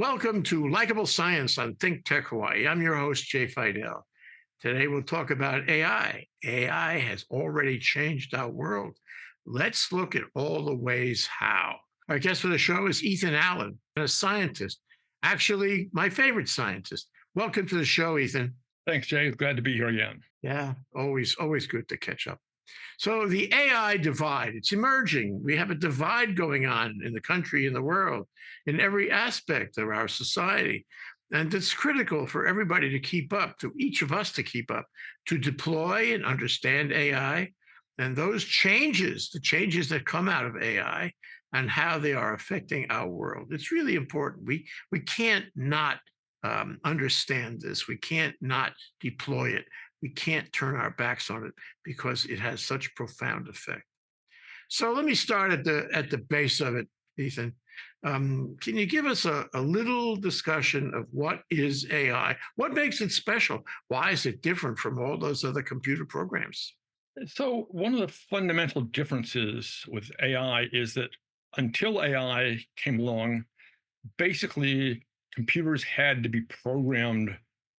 Welcome to Likable Science on ThinkTech Hawaii. I'm your host, Jay Fidell. Today we'll talk about AI. AI has already changed our world. Let's look at all the ways how. Our guest for the show is Ethan Allen, a scientist, actually my favorite scientist. Welcome to the show, Ethan. Thanks, Jay. Glad to be here again. Yeah, always good to catch up. So the AI divide, it's emerging. We have a divide going on in the country, in the world, in every aspect of our society. And it's critical for everybody to keep up, to each of us to keep up, to deploy and understand AI and those changes, the changes that come out of AI and how they are affecting our world. It's really important. We can't not understand this. We can't not deploy it. We can't turn our backs on it because it has such profound effect. So let me start at the base of it, Ethan. Can you give us a little discussion of what is AI? What makes it special? Why is it different from all those other computer programs? So, one of the fundamental differences with AI is that until AI came along, basically computers had to be programmed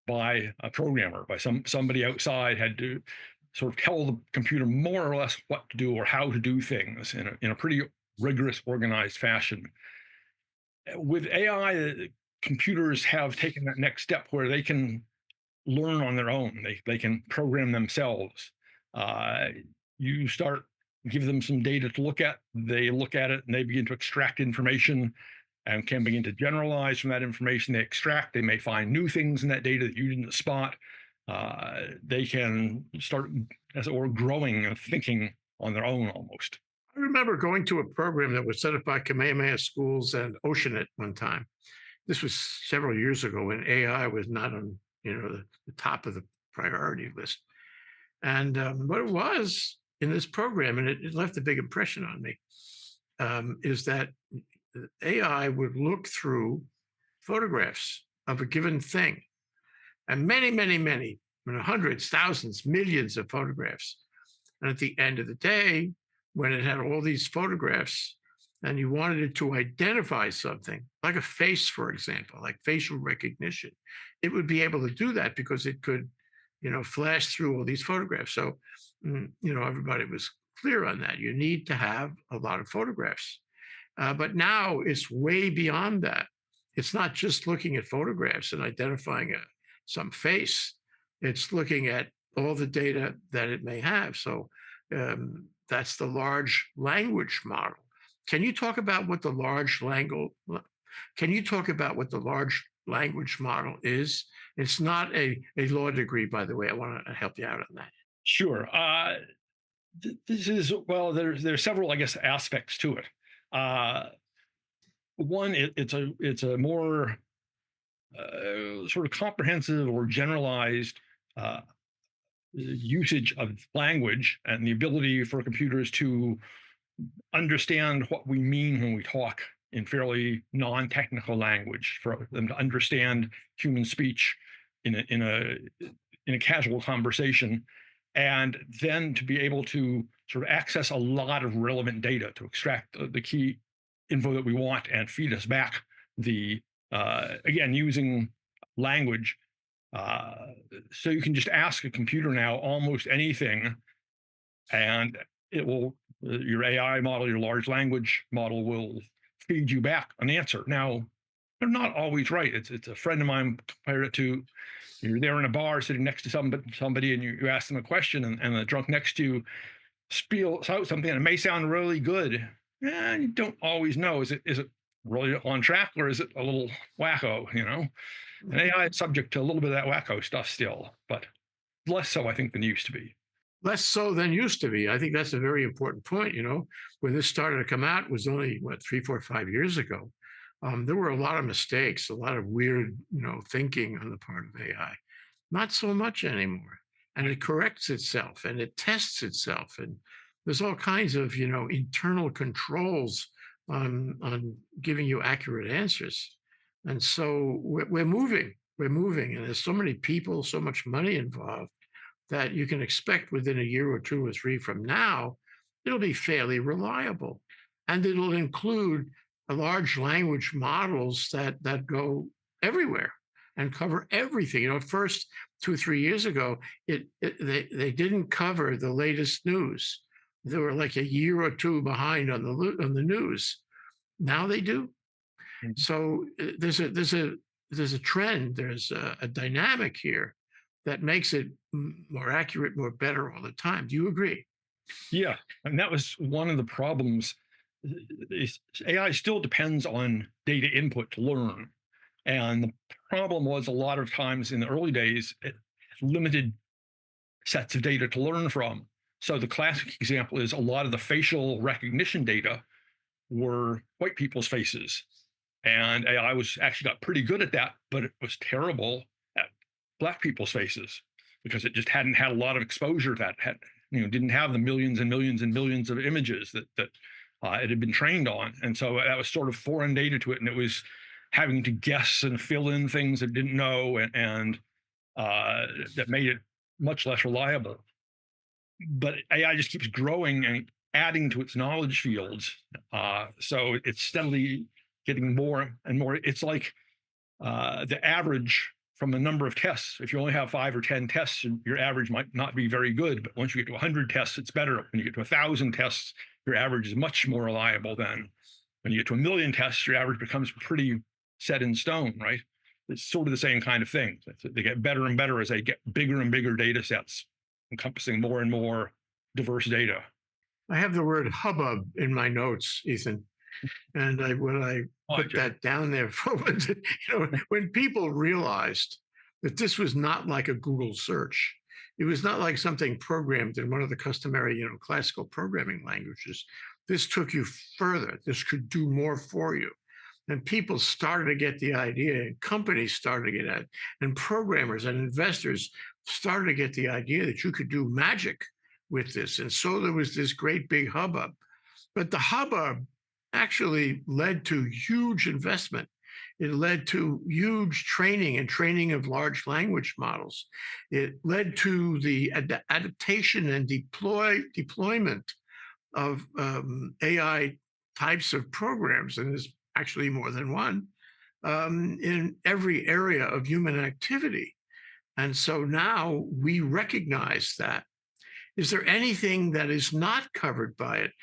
by a programmer, by somebody outside had to sort of tell the computer more or less what to do or how to do things in a pretty rigorous, organized fashion. With AI, computers have taken that next step where they can learn on their own. They can program themselves. Uh, you start give them some data to look at. They look at it and they begin to extract information and can begin to generalize from that information they extract. They may find new things in that data that you didn't spot. They can start, as it were, growing and thinking on their own almost. I remember going to a program that was set up by Kamehameha Schools and Oceanit one time. This was several years ago when AI was not on, the top of the priority list. And what it was in this program, and it left a big impression on me, is that AI would look through photographs of a given thing, and many, hundreds, thousands, millions of photographs. And at the end of the day, when it had all these photographs and you wanted it to identify something, like a face, for example, like facial recognition, it would be able to do that because it could, flash through all these photographs. So, everybody was clear on that. You need to have a lot of photographs. But now it's way beyond that. It's not just looking at photographs and identifying some face. It's looking at all the data that it may have. So that's the large language model. Can you talk about what the large language? Can you talk about what the large language model is? It's not a law degree, by the way. I want to help you out on that. Sure. This is well. There's several, I guess, aspects to it. Uh, One, it's a more sort of comprehensive or generalized uh, usage of language and the ability for computers to understand what we mean when we talk in fairly non-technical language, for them to understand human speech in a casual conversation, and then to be able to sort of access a lot of relevant data to extract the key info that we want and feed us back the again using language. So you can just ask a computer now almost anything, and it will your AI model, your large language model, will feed you back an answer. Now, they're not always right. It's a friend of mine compared it to you're there in a bar sitting next to somebody and you ask them a question, and the drunk next to you spiels out something and it may sound really good. You don't always know. Is it really on track or is it a little wacko, And AI is subject to a little bit of that wacko stuff still, but less so, I think, than it used to be. Less so than used to be. I think that's a very important point. When this started to come out, it was only 3, 4, 5 years ago. There were a lot of mistakes, a lot of weird, thinking on the part of AI. Not so much anymore, and it corrects itself and it tests itself, and there's all kinds of internal controls on giving you accurate answers. And so we're moving, and there's so many people, so much money involved that you can expect within a year or 2 or 3 from now, it'll be fairly reliable. And it'll include large language models that go everywhere and cover everything. At first, 2 or 3 years ago, they didn't cover the latest news. They were like a year or two behind on the news. Now they do. Mhm. So there's a trend. There's a dynamic here that makes it more accurate, more better all the time. Do you agree? Yeah, and that was one of the problems. AI still depends on data input to learn. And the problem was a lot of times in the early days, it limited sets of data to learn from. So the classic example is a lot of the facial recognition data were white people's faces. And AI was actually got pretty good at that, but it was terrible at black people's faces because it just hadn't had a lot of exposure to that. Had, didn't have the millions and millions and millions of images that it had been trained on, and so that was sort of foreign data to it, and it was having to guess and fill in things it didn't know, and that made it much less reliable. But AI just keeps growing and adding to its knowledge fields. So it's steadily getting more and more. It's like the average from the number of tests. If you only have 5 or 10 tests, your average might not be very good. But once you get to 100 tests, it's better. When you get to 1,000 tests, your average is much more reliable than when you get to 1 million tests, your average becomes pretty set in stone, right? It's sort of the same kind of thing. They get better and better as they get bigger and bigger data sets, encompassing more and more diverse data. I have the word hubbub in my notes, Ethan. And when I Oh, put that down there for when people realized that this was not like a Google search, it was not like something programmed in one of the customary, classical programming languages. This took you further. This could do more for you. And people started to get the idea, and companies started to get it, and programmers and investors started to get the idea that you could do magic with this. And so there was this great big hubbub. But the hubbub actually led to huge investment. It led to huge training of large language models. It led to the adaptation and deployment of AI types of programs, and there's actually more than one, in every area of human activity. And so now we recognize that. Is there anything that is not covered by it?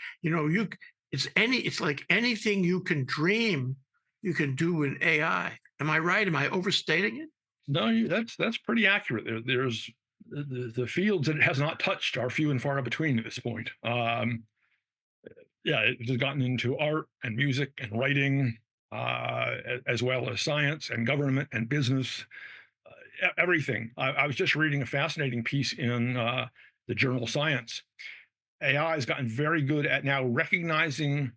It's like anything you can dream, you can do in AI. Am I right? Am I overstating it? no, that's pretty accurate. There's the fields that it has not touched are few and far between at this point. Yeah, it has gotten into art and music and writing, as well as science and government and business, everything. I was just reading a fascinating piece in the journal Science. AI has gotten very good at now recognizing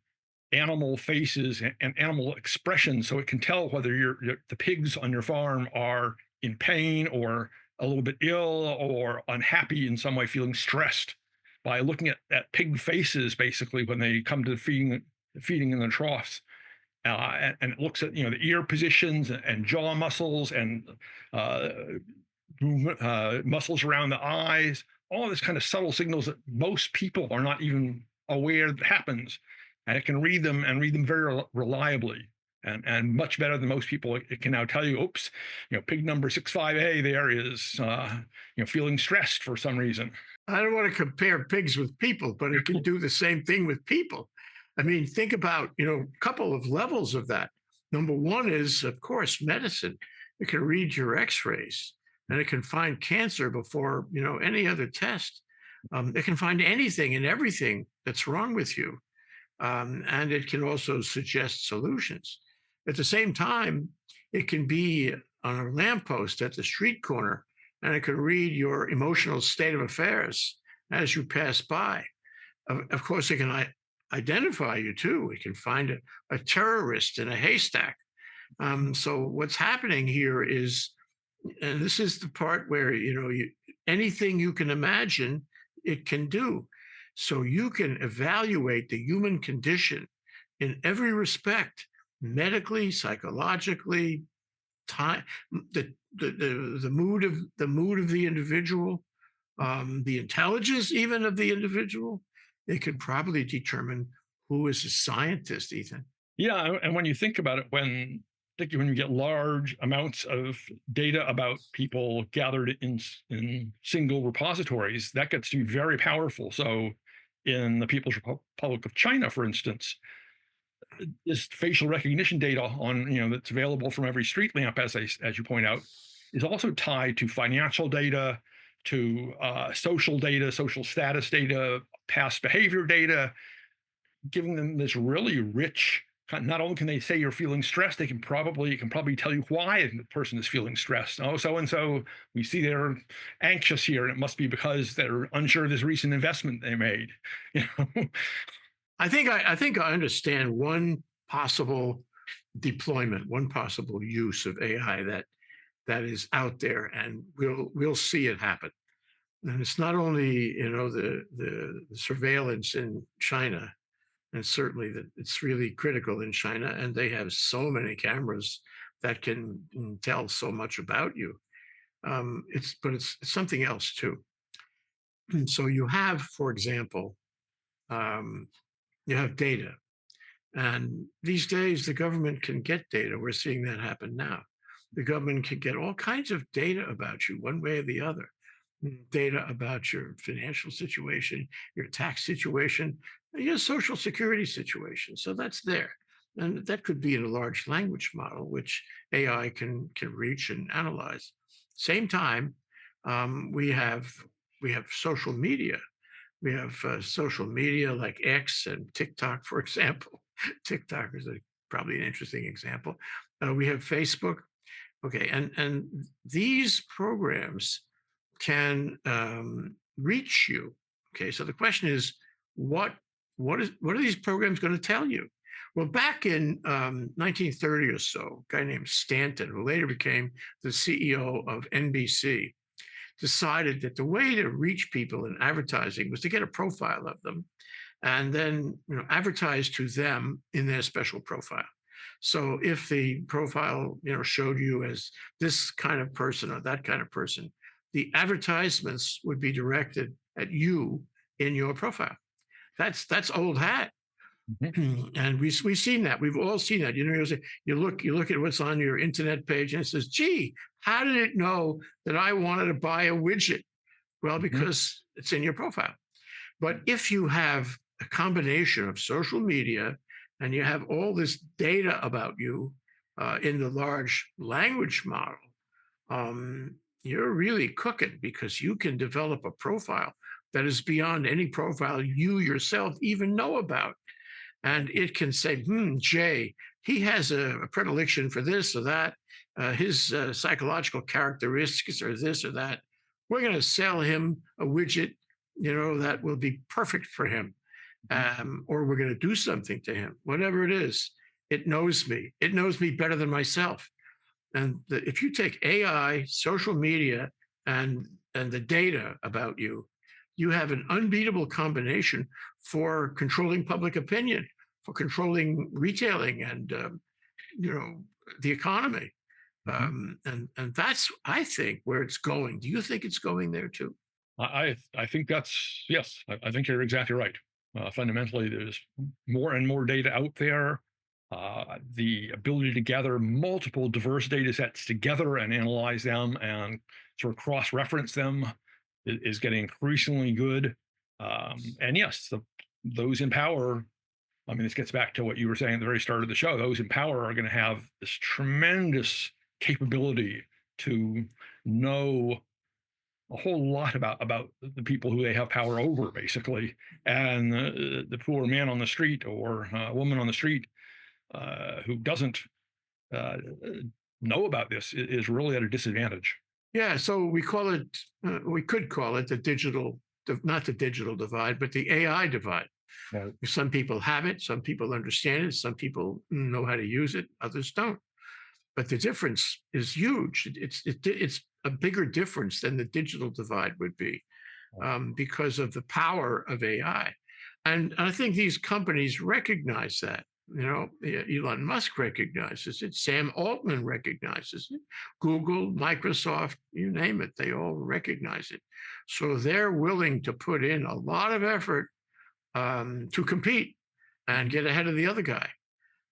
animal faces and animal expressions, so it can tell whether the pigs on your farm are in pain or a little bit ill or unhappy in some way, feeling stressed by looking at pig faces, basically when they come to feeding in the troughs. And it looks at the ear positions and jaw muscles and uh, muscles around the eyes, all this kind of subtle signals that most people are not even aware that happens, and it can read them and read them very reliably, and much better than most people. It can now tell you, oops, pig number 65A there is feeling stressed for some reason. I don't want to compare pigs with people, but it can do the same thing with people. I mean, think about, a couple of levels of that. Number one is, of course, medicine. It can read your x-rays and it can find cancer before, any other test. It can find anything and everything that's wrong with you. And it can also suggest solutions. At the same time, it can be on a lamppost at the street corner, and it can read your emotional state of affairs as you pass by. Of course, it can identify you too. It can find a terrorist in a haystack. So what's happening here is, and this is the part where anything you can imagine, it can do. So you can evaluate the human condition in every respect, medically, psychologically, time, the mood of the individual, the intelligence even of the individual. It could probably determine who is a scientist, Ethan. Yeah, and when you think about it, particularly when you get large amounts of data about people gathered in single repositories, that gets to be very powerful. So, in the People's Republic of China, for instance, this facial recognition data on that's available from every street lamp, as you point out, is also tied to financial data, to social data, social status data, past behavior data, giving them this really rich. Not only can they say you're feeling stressed, they can probably tell you why the person is feeling stressed. Oh, so and so, we see they're anxious here, and it must be because they're unsure of this recent investment they made. You know, I think I understand one possible deployment, one possible use of AI that is out there, and we'll see it happen. And it's not only the surveillance in China, and certainly that it's really critical in China, and they have so many cameras that can tell so much about you. It's something else too. So you have, for example, um, you have data. And these days, the government can get data. We're seeing that happen now. The government can get all kinds of data about you, one way or the other. Data about your financial situation, your tax situation, your social security situation. So that's there. And that could be in a large language model, which AI can reach and analyze. Same time, we have social media. We have social media like X and TikTok, for example. TikTok is probably an interesting example. We have Facebook. Okay, and these programs can reach you. Okay, so the question is, what what are these programs going to tell you? Well, back in 1930 or so, a guy named Stanton, who later became the CEO of NBC, decided that the way to reach people in advertising was to get a profile of them and then advertise to them in their special profile. So if the profile showed you as this kind of person or that kind of person, the advertisements would be directed at you in your profile. That's old hat. Mhm. And we've seen that. We've all seen that. You look at what's on your internet page and it says, "Gee, how did it know that I wanted to buy a widget?" Well, Mhm. because it's in your profile. But if you have a combination of social media and you have all this data about you in the large language model, you're really cooking because you can develop a profile that is beyond any profile you yourself even know about. And it can say, Jay, he has a predilection for this or that. His psychological characteristics are this or that. We're going to sell him a widget, that will be perfect for him. Mhm. Or we're going to do something to him, whatever it is. It knows me. It knows me better than myself. And if you take AI, social media, and the data about you, you have an unbeatable combination for controlling public opinion, for controlling retailing, and you know the economy. Mhm. And that's, I think, where it's going. Do you think it's going there too? I think that's yes. I think you're exactly right. Fundamentally, there's more and more data out there. The ability to gather multiple diverse data sets together and analyze them and sort of cross-reference them is getting increasingly good. And yes, those in power. I mean, this gets back to what you were saying at the very start of the show. Those in power are going to have this tremendous capability to know a whole lot about the people who they have power over, basically, and the poor man on the street or woman on the street who doesn't uh, know about this is really at a disadvantage. Yeah. So we could call it the digital, not the digital divide, but the AI divide. Right. Some people have it, some people understand it, some people know how to use it, others don't. But the difference is huge. It's a bigger difference than the digital divide would be, because of the power of AI. And I think these companies recognize that. Elon Musk recognizes it. Sam Altman recognizes it. Google, Microsoft, you name it, they all recognize it. So they're willing to put in a lot of effort to compete and Mhm. get ahead of the other guy.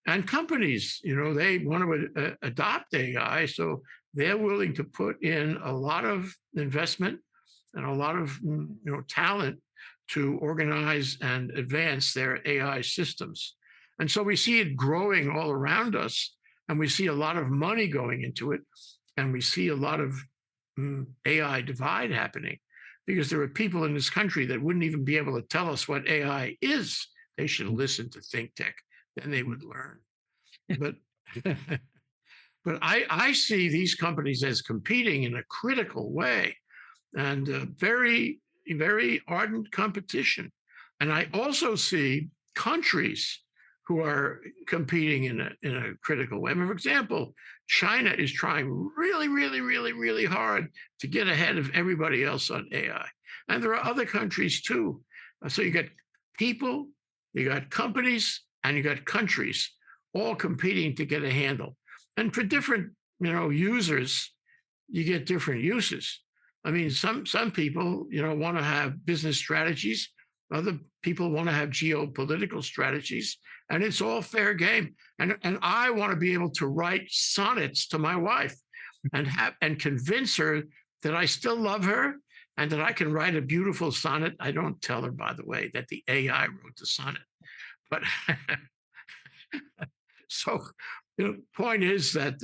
And companies, they want to adopt AI, so they're willing to put in a lot of investment and a lot of talent to organize and advance their AI systems. And so we see it growing all around us, and we see a lot of money going into it, and we see a lot of AI divide happening because there are people in this country that wouldn't even be able to tell us what AI is. They should listen to ThinkTech, then they would learn. But but I see these companies as competing in a critical way and very, very ardent competition. And I also see countries who are competing in a critical way. I mean, for example, China is trying really, really, really, really hard to get ahead of everybody else on AI. And there are other countries too. So you got people, you got companies, and you got countries all competing to get a handle. And for different, users, you get different uses. I mean, some people, want to have business strategies. Other people want to have geopolitical strategies, and it's all fair game. And I want to be able to write sonnets to my wife, and convince her that I still love her and that I can write a beautiful sonnet. I don't tell her, by the way, that the AI wrote the sonnet, but so point is that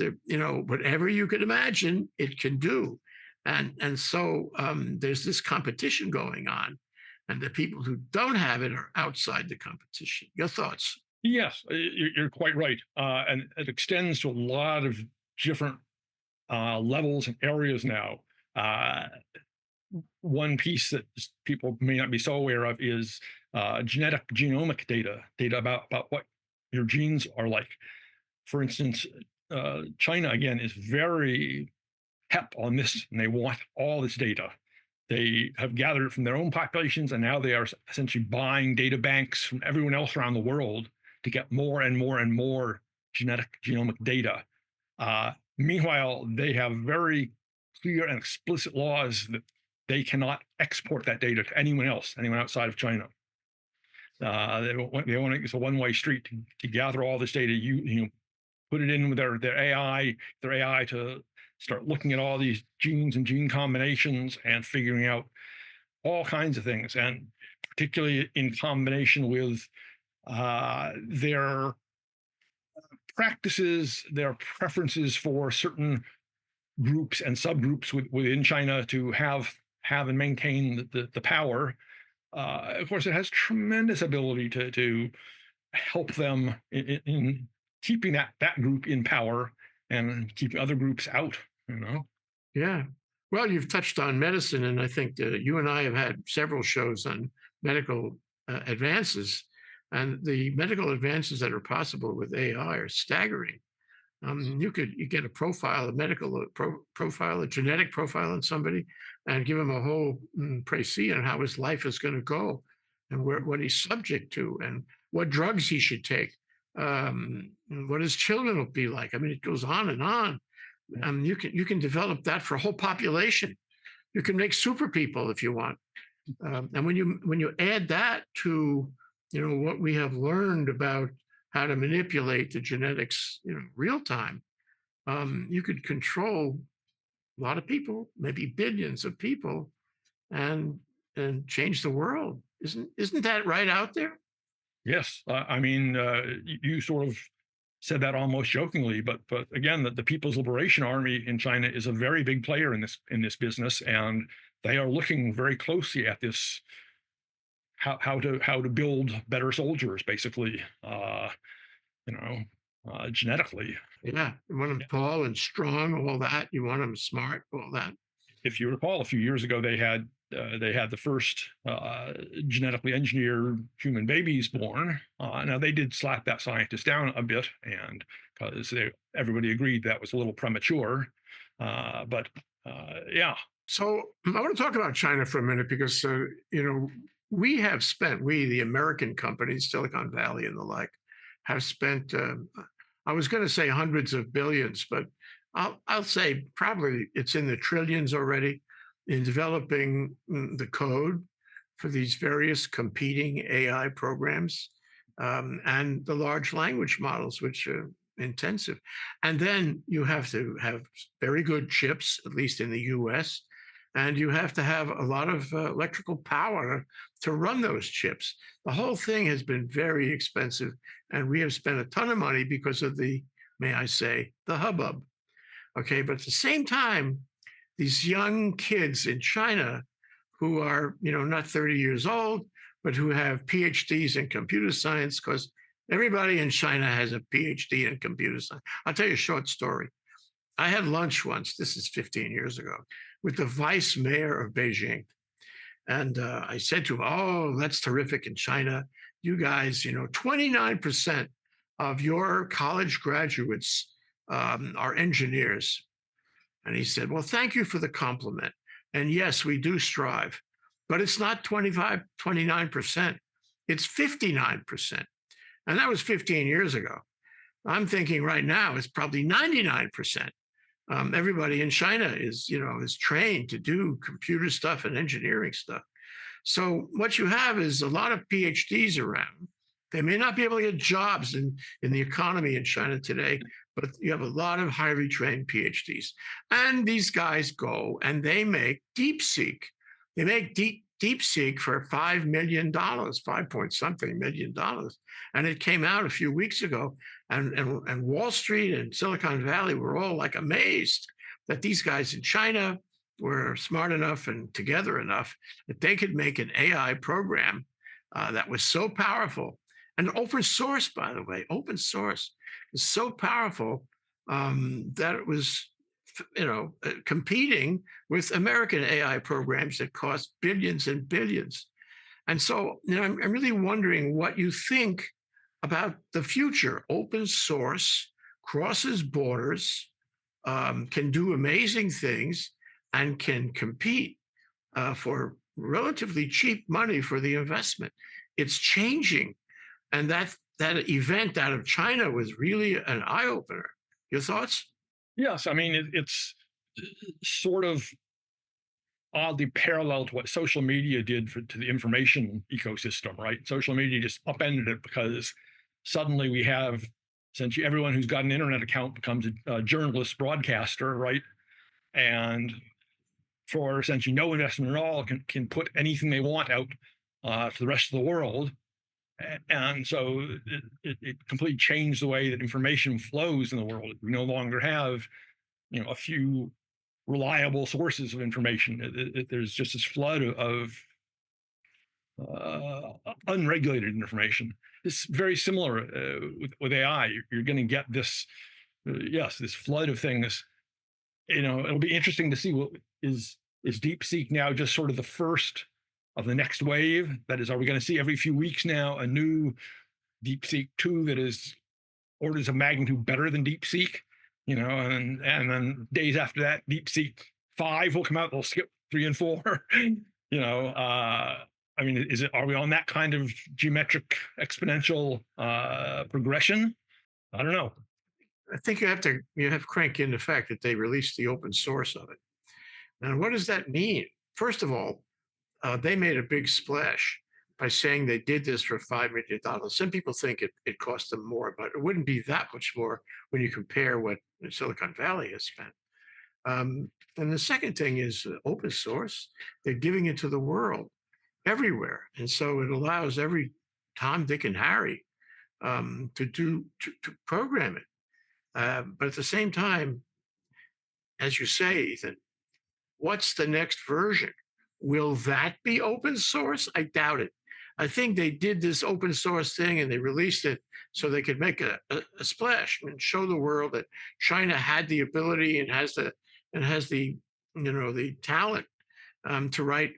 whatever you could imagine, it can do, and so there's this competition going on, and the people who don't have it are outside the competition. Your thoughts? Yes, you're quite right, and it extends to a lot of different levels and areas now. Uh, One piece that people may not be so aware of is genetic genomic data about what your genes are like. For instance, China again is very hep on this, and they want all this data. They have gathered it from their own populations, and now they are essentially buying data banks from everyone else around the world to get more and more and more genetic genomic data. Meanwhile, they have very clear and explicit laws that they cannot export that data to anyone else, anyone outside of China. They want it's a one-way street to gather all this data. You put it in with their AI to start looking at all these genes and gene combinations and figuring out all kinds of things, and particularly in combination with their practices, their preferences for certain groups and subgroups within China to have and maintain the power. Of course, it has tremendous ability to help them in keeping that group in power and keeping other groups out. You know. Yeah. Well, you've touched on medicine, and I think you and I have had several shows on medical advances, and the medical advances that are possible with AI are staggering. You get a profile, a medical profile, a genetic profile on somebody, and give him a whole précis on how his life is going to go, and what he's subject to, and what drugs he should take, and what his children will be like. I mean, it goes on and on. You can develop that for a whole population. You can make super people if you want. And when you add that to what we have learned about how to manipulate the genetics real time, you could control a lot of people, maybe billions of people, and change the world. Isn't that right out there? Yes, I mean, you sort of said that almost jokingly, but again, the People's Liberation Army in China is a very big player in this business, and they are looking very closely at this how to build better soldiers, basically, genetically. Yeah, you want them tall and strong, all that. You want them smart, all that. If you recall, a few years ago, they had the first genetically engineered human babies born. Now they did slap that scientist down a bit, and because everybody agreed that was a little premature. But yeah. So I want to talk about China for a minute because we have spent, the American companies, Silicon Valley and the like, have spent. I was going to say hundreds of billions, but I'll say probably it's in the trillions already in developing the code for these various competing AI programs. and the large language models, which are intensive. And then you have to have very good chips, at least in the US, and you have to have a lot of electrical power to run those chips. The whole thing has been very expensive, and we have spent a ton of money because of the, may I say, the hubbub. Okay, but at the same time, these young kids in China who are, not 30 years old, but who have PhDs in computer science, because everybody in China has a PhD in computer science. I'll tell you a short story. I had lunch once, this is 15 years ago, with the vice mayor of Beijing. And I said to him, "Oh, that's terrific in China. You guys, 29% of your college graduates are engineers." And he said, "Well, thank you for the compliment. And yes, we do strive, but it's not 25, 29%. It's 59%." And that was 15 years ago. I'm thinking right now it's probably 99%. Everybody in China is trained to do computer stuff and engineering stuff. So what you have is a lot of PhDs around. They may not be able to get jobs in the economy in China today, but you have a lot of highly trained PhDs. And these guys go and they make DeepSeek. They make DeepSeek for $5 million, 5 point something million dollars. And it came out a few weeks ago. And Wall Street and Silicon Valley were all like amazed that these guys in China were smart enough and together enough that they could make an AI program that was so powerful. And open source, by the way, open source is so powerful that it was, competing with American AI programs that cost billions and billions. And so, I'm really wondering what you think about the future. Open source crosses borders, can do amazing things, and can compete for relatively cheap money for the investment. It's changing. And that event out of China was really an eye opener. Your thoughts? Yes, I mean it's sort of oddly parallel to what social media did to the information ecosystem, right? Social media just upended it because suddenly we have essentially everyone who's got an internet account becomes a journalist broadcaster, right? And for essentially no investment at all, can put anything they want out to the rest of the world. And so it completely changed the way that information flows in the world. We no longer have, a few reliable sources of information. There's just this flood of unregulated information. It's very similar with AI. You're going to get this, yes, this flood of things. It'll be interesting to see what is DeepSeek now just sort of the first of the next wave. That is, are we going to see every few weeks now a new DeepSeek 2 that is orders of magnitude better than DeepSeek? And then days after that, DeepSeek 5 will come out. They'll skip 3 and 4. I mean, are we on that kind of geometric exponential progression? I don't know. I think you have to crank in the fact that they released the open source of it. And what does that mean? First of all, they made a big splash by saying they did this for $5 million. Some people think it cost them more, but it wouldn't be that much more when you compare what Silicon Valley has spent. And the second thing is open source. They're giving it to the world everywhere. And so it allows every Tom, Dick, and Harry to program it. But at the same time, as you say, Ethan, what's the next version? Will that be open source? I doubt it. I think they did this open source thing and they released it so they could make a splash and show the world that China had the ability and has the the talent to write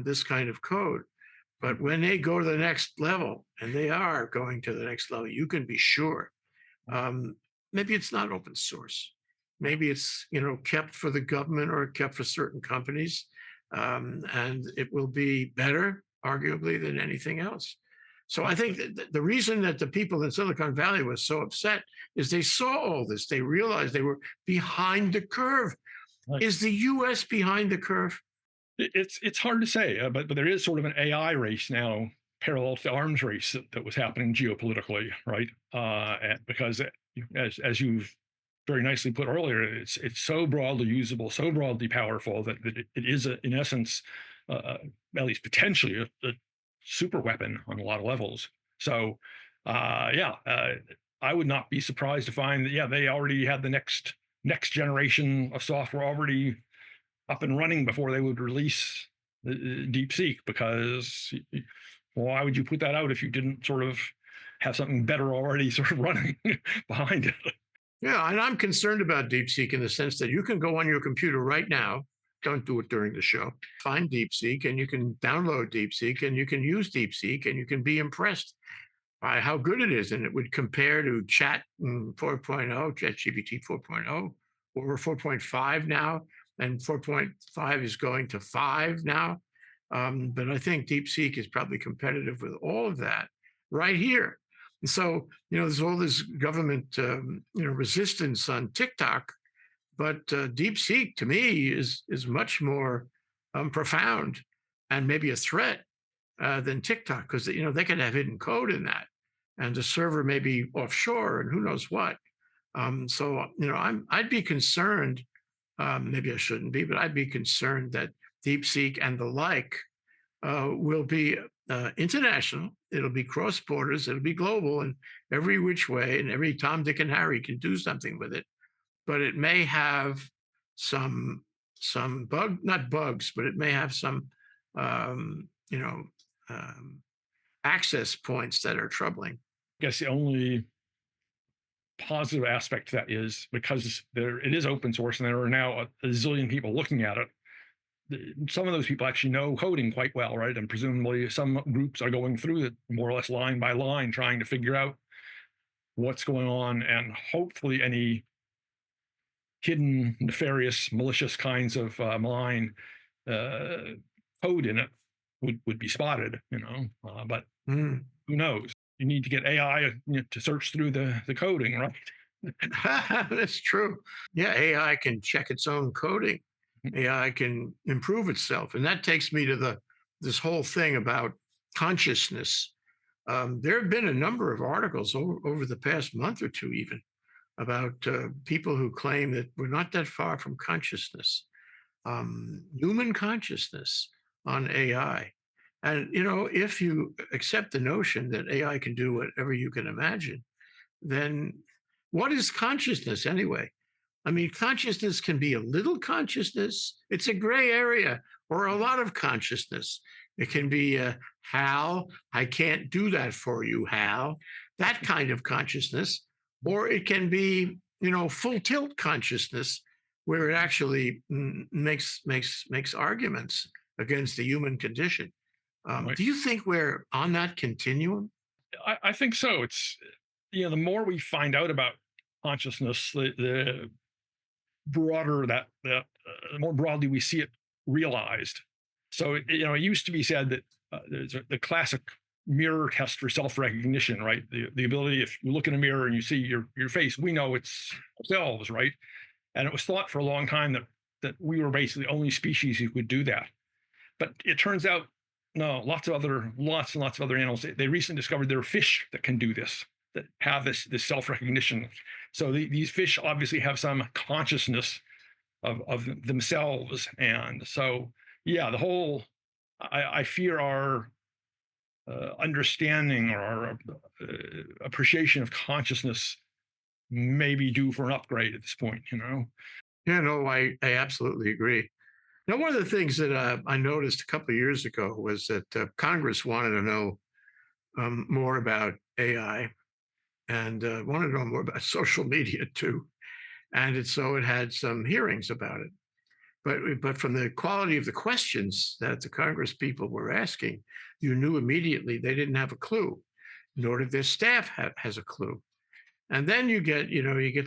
this kind of code. But when they go to the next level, and they are going to the next level, you can be sure. Maybe it's not open source. Maybe it's kept for the government or kept for certain companies, and it will be better, arguably, than anything else. So I think that the reason that the people in Silicon Valley were so upset is they saw all this. They realized they were behind the curve. Right. Is the U.S. behind the curve? It's hard to say, but there is sort of an AI race now parallel to the arms race that was happening geopolitically, right? Because as you've very nicely put earlier, it's so broadly usable, so broadly powerful that it is in essence, at least potentially, a super weapon on a lot of levels. So, yeah, I would not be surprised to find that yeah they already had the next generation of software already up and running before they would release the DeepSeek, because why would you put that out if you didn't sort of have something better already sort of running behind it? Yeah, and I'm concerned about DeepSeek in the sense that you can go on your computer right now. Don't do it during the show. Find DeepSeek and you can download DeepSeek and you can use DeepSeek and you can be impressed by how good it is. And it would compare to Chat 4.0, ChatGPT 4.0, over 4.5 now, and 4.5 is going to 5 now. But I think DeepSeek is probably competitive with all of that right here. And so, there's all this government, resistance on TikTok, but DeepSeek to me is much more profound and maybe a threat than TikTok, because they could have hidden code in that, and the server may be offshore and who knows what. So I'd be concerned. Maybe I shouldn't be, but I'd be concerned that DeepSeek and the like will be international. It'll be cross borders. It'll be global, and every which way, and every Tom, Dick, and Harry can do something with it. But it may have some not bugs, but it may have some um, you know um, access points that are troubling. I guess the only positive aspect to that is because it is open source and there are now a zillion people looking at it. Some of those people actually know coding quite well, right? And presumably some groups are going through it more or less line by line, trying to figure out what's going on, and hopefully any hidden, nefarious, malicious kinds of malign uh, code in it would be spotted, but Mm. who knows? You need to get AI to search through the coding, right? That's true. Yeah, AI can check its own coding. AI can improve itself, and that takes me to this whole thing about consciousness. There have been a number of articles over the past month or two, even about people who claim that we're not that far from consciousness, human consciousness on AI. And if you accept the notion that AI can do whatever you can imagine, then what is consciousness anyway? I mean, consciousness can be a little consciousness, it's a gray area, or a lot of consciousness. It can be Hal, I can't do that for you, Hal, that kind of consciousness. Or it can be, full tilt consciousness, where it actually makes arguments against the human condition. Right. Do you think we're on that continuum? I think so. It's the more we find out about consciousness, the broader the more broadly we see it realized. So it used to be said that there's the classic mirror test for self-recognition, right? The ability, if you look in a mirror and you see your face, we know it's ourselves, right? And it was thought for a long time that we were basically the only species who could do that. But it turns out, no, lots and lots of other animals. They recently discovered there are fish that can do this, that have this self-recognition. So these fish obviously have some consciousness of themselves. And so, yeah, I fear our understanding or our appreciation of consciousness may be due for an upgrade at this point. Yeah, no, I absolutely agree. Now, one of the things that I noticed a couple of years ago was that Congress wanted to know more about AI, and wanted to know more about social media too. And so it had some hearings about it. But from the quality of the questions that the Congress people were asking, you knew immediately they didn't have a clue, nor did their staff has a clue. And then you get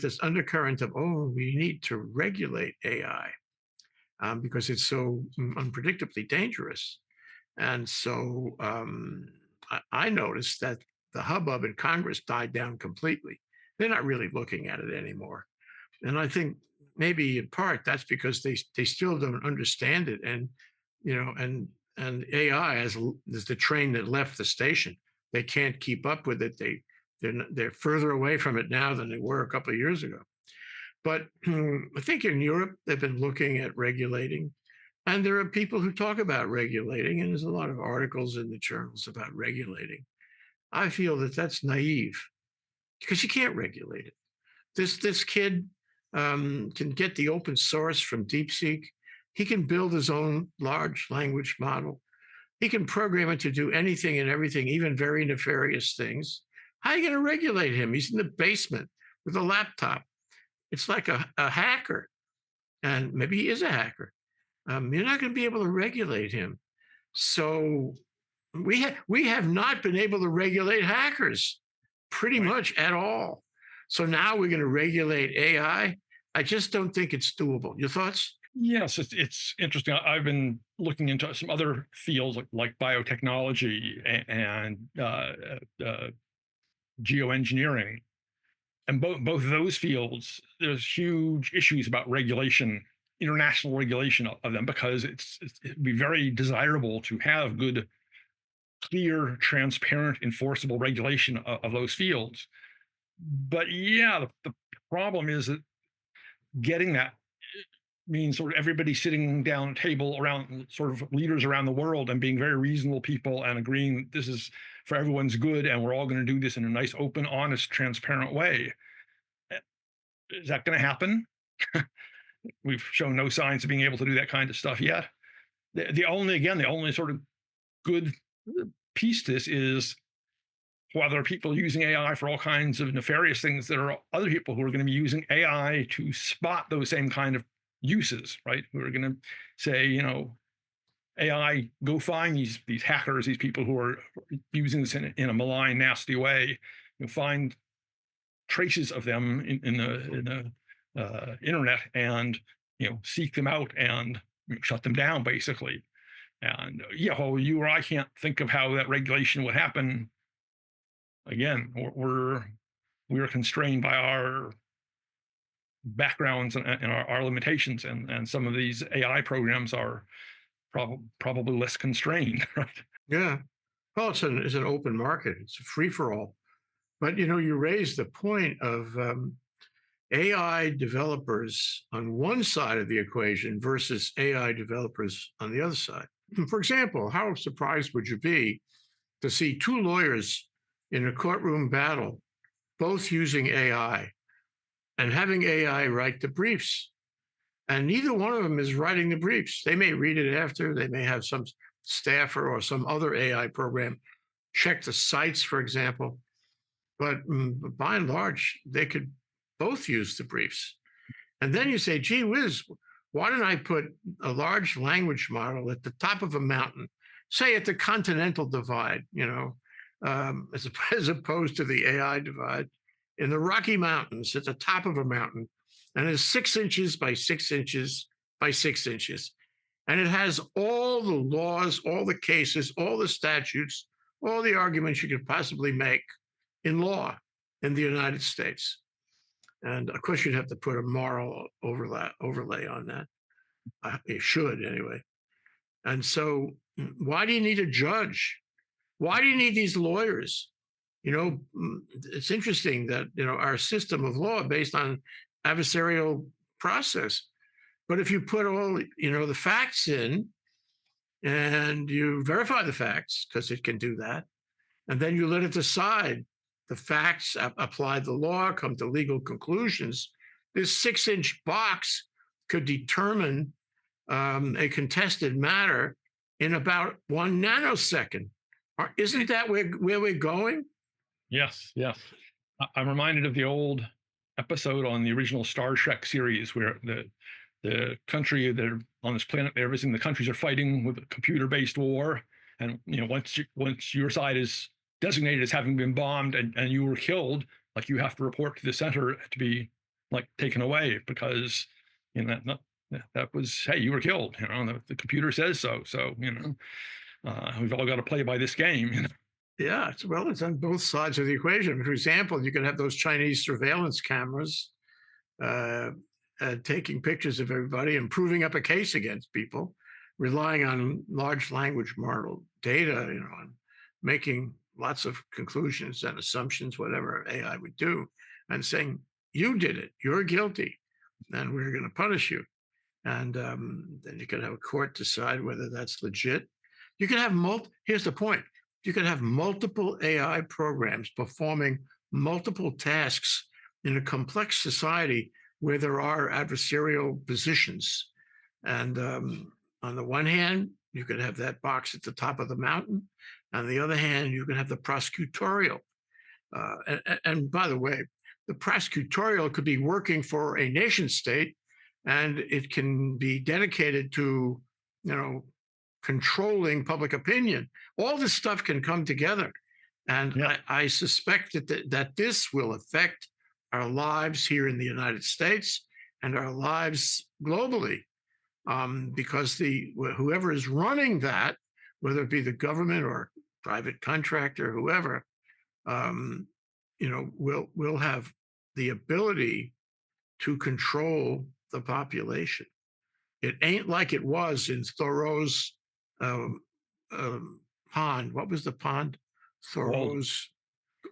this undercurrent of, oh, we need to regulate AI because it's so unpredictably dangerous. And so I noticed that the hubbub in Congress died down completely. They're not really looking at it anymore. And I think maybe in part that's because they still don't understand it. And and AI is the train that left the station. They can't keep up with it. They're further away from it now than they were a couple of years ago. But I think in Europe they've been looking at regulating, and there are people who talk about regulating, and there's a lot of articles in the journals about regulating. I feel that that's naive because you can't regulate it. This kid can get the open source from DeepSeek. He can build his own large language model. He can program it to do anything and everything, even very nefarious things. How are you going to regulate him? He's in the basement with a laptop. It's like a hacker, and maybe he is a hacker. You're not going to be able to regulate him. So we have not been able to regulate hackers pretty Right. much at all. So now we're going to regulate AI. I just don't think it's doable. Your thoughts? Yes, it's interesting. I've been looking into some other fields like biotechnology and geoengineering, and both of those fields, there's huge issues about regulation, international regulation of them, because it'd be very desirable to have good, clear, transparent, enforceable regulation of those fields. But yeah, the problem is that getting that means sort of everybody sitting down at a table around, sort of leaders around the world, and being very reasonable people and agreeing this is for everyone's good and we're all going to do this in a nice, open, honest, transparent way. Is that going to happen? We've shown no signs of being able to do that kind of stuff yet. The only sort of good piece to this is, while there are people using AI for all kinds of nefarious things, there are other people who are going to be using AI to spot those same kind of uses, right? Who are going to say, AI, go find these hackers, these people who are using this in a malign, nasty way. Find traces of them in the internet, and seek them out and shut them down, basically. And yeah, well, you or I can't think of how that regulation would happen. Again, we are constrained by our backgrounds and our limitations, and some of these AI programs are probably less constrained, right? Yeah. Well, it's an open market. It's a free for all. But you raised the point of AI developers on one side of the equation versus AI developers on the other side. For example, how surprised would you be to see two lawyers in a courtroom battle, both using AI and having AI write the briefs? And neither one of them is writing the briefs. They may read it after, they may have some staffer or some other AI program check the cites, for example. But by and large, they could both use the briefs. And then you say, gee whiz, why don't I put a large language model at the top of a mountain, say at the continental divide, as opposed to the AI divide, in the Rocky Mountains at the top of a mountain, and it's 6 inches by 6 inches by 6 inches. And it has all the laws, all the cases, all the statutes, all the arguments you could possibly make in law in the United States. And of course, you'd have to put a moral overlay on that. It should anyway. And so, why do you need a judge? Why do you need these lawyers? It's interesting that our system of law based on adversarial process. But if you put all the facts in and you verify the facts, because it can do that, and then you let it decide the facts, apply the law, come to legal conclusions, this 6-inch box could determine a contested matter in about 1 nanosecond. Isn't that where we're going? Yes, yes. I'm reminded of the old episode on the original Star Trek series, where the country that are on this planet, they're visiting, the countries are fighting with a computer-based war, and once your side is designated as having been bombed, and you were killed, like, you have to report to the center to be like taken away, because that was, hey, you were killed. The computer says so. So we've all got to play by this game. Yeah, it's on both sides of the equation. For example, you can have those Chinese surveillance cameras taking pictures of everybody and proving up a case against people. relying on large language model data, and making lots of conclusions and assumptions, whatever AI would do, and saying, you did it, you're guilty, and we're going to punish you. And then you could have a court decide whether that's legit. You could have here's the point. You could have multiple AI programs performing multiple tasks in a complex society where there are adversarial positions. And on the one hand, you could have that box at the top of the mountain. On the other hand, you can have the prosecutorial. And by the way, the prosecutorial could be working for a nation state, and it can be dedicated to, controlling public opinion. All this stuff can come together. And Yeah. I suspect that this will affect our lives here in the United States and our lives globally, because whoever is running that, whether it be the government or private contractor, whoever, will have the ability to control the population. It ain't like it was in Thoreau's um, pond. What was the pond? Walden. Thoreau's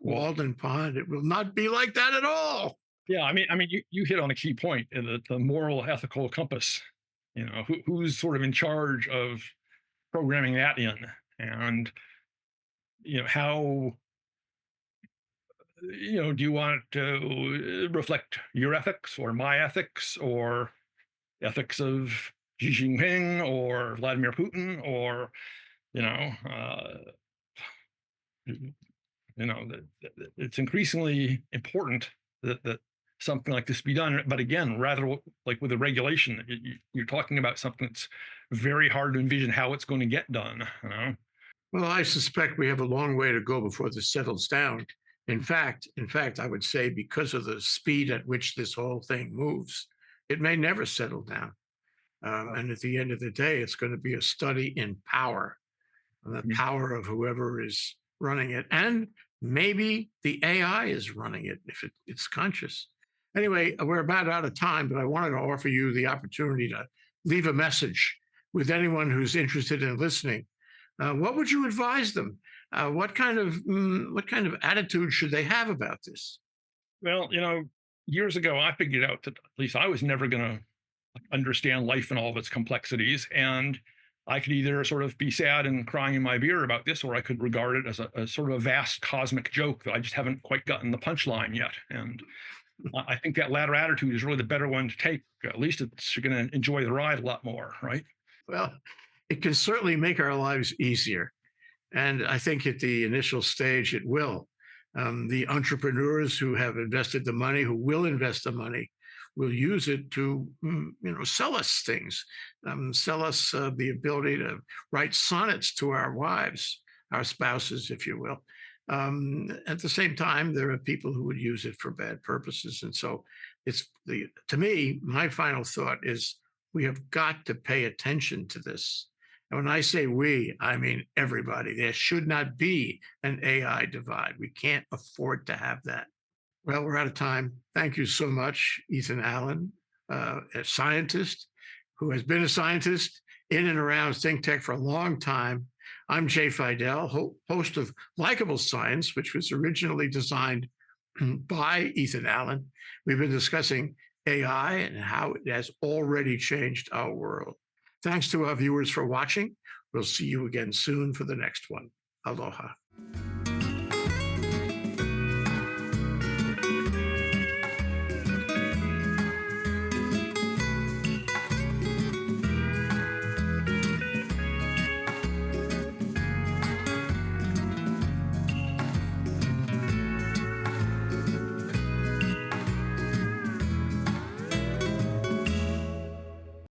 Walden Pond. It will not be like that at all. Yeah, I mean, you hit on a key point in the moral ethical compass. Who's sort of in charge of programming that in, and how do you want it to reflect your ethics or my ethics or ethics of Xi Jinping or Vladimir Putin, or you know, uh, it's increasingly important that something like this be done. But again, rather like with a regulation, you're talking about something that's very hard to envision how it's going to get done. Well, I suspect we have a long way to go before this settles down. In fact, I would say because of the speed at which this whole thing moves, it may never settle down. And at the end of the day, it's going to be a study in power, and the Mhm. power of whoever is running it. And maybe the AI is running it if it's conscious. Anyway, we're about out of time, but I wanted to offer you the opportunity to leave a message with anyone who's interested in listening. What would you advise them? What kind of attitude should they have about this? Well, years ago, I figured out that at least I was never going to understand life and all of its complexities. And I could either sort of be sad and crying in my beer about this, or I could regard it as a sort of a vast cosmic joke that I just haven't quite gotten the punchline yet. And I think that latter attitude is really the better one to take. At least you're going to enjoy the ride a lot more, right? Well, it can certainly make our lives easier. And I think at the initial stage, it will. The entrepreneurs who have invested the money, who will invest the money, will use it to, sell us things, sell us the ability to write sonnets to our wives, our spouses, if you will. At the same time, there are people who would use it for bad purposes, and so to me, my final thought is we have got to pay attention to this. And when I say we, I mean everybody. There should not be an AI divide. We can't afford to have that. Well, we're out of time. Thank you so much, Ethan Allen, a scientist who has been a scientist in and around ThinkTech for a long time. I'm Jay Fidell, host of Likable Science, which was originally designed by Ethan Allen. We've been discussing AI and how it has already changed our world. Thanks to our viewers for watching. We'll see you again soon for the next one. Aloha.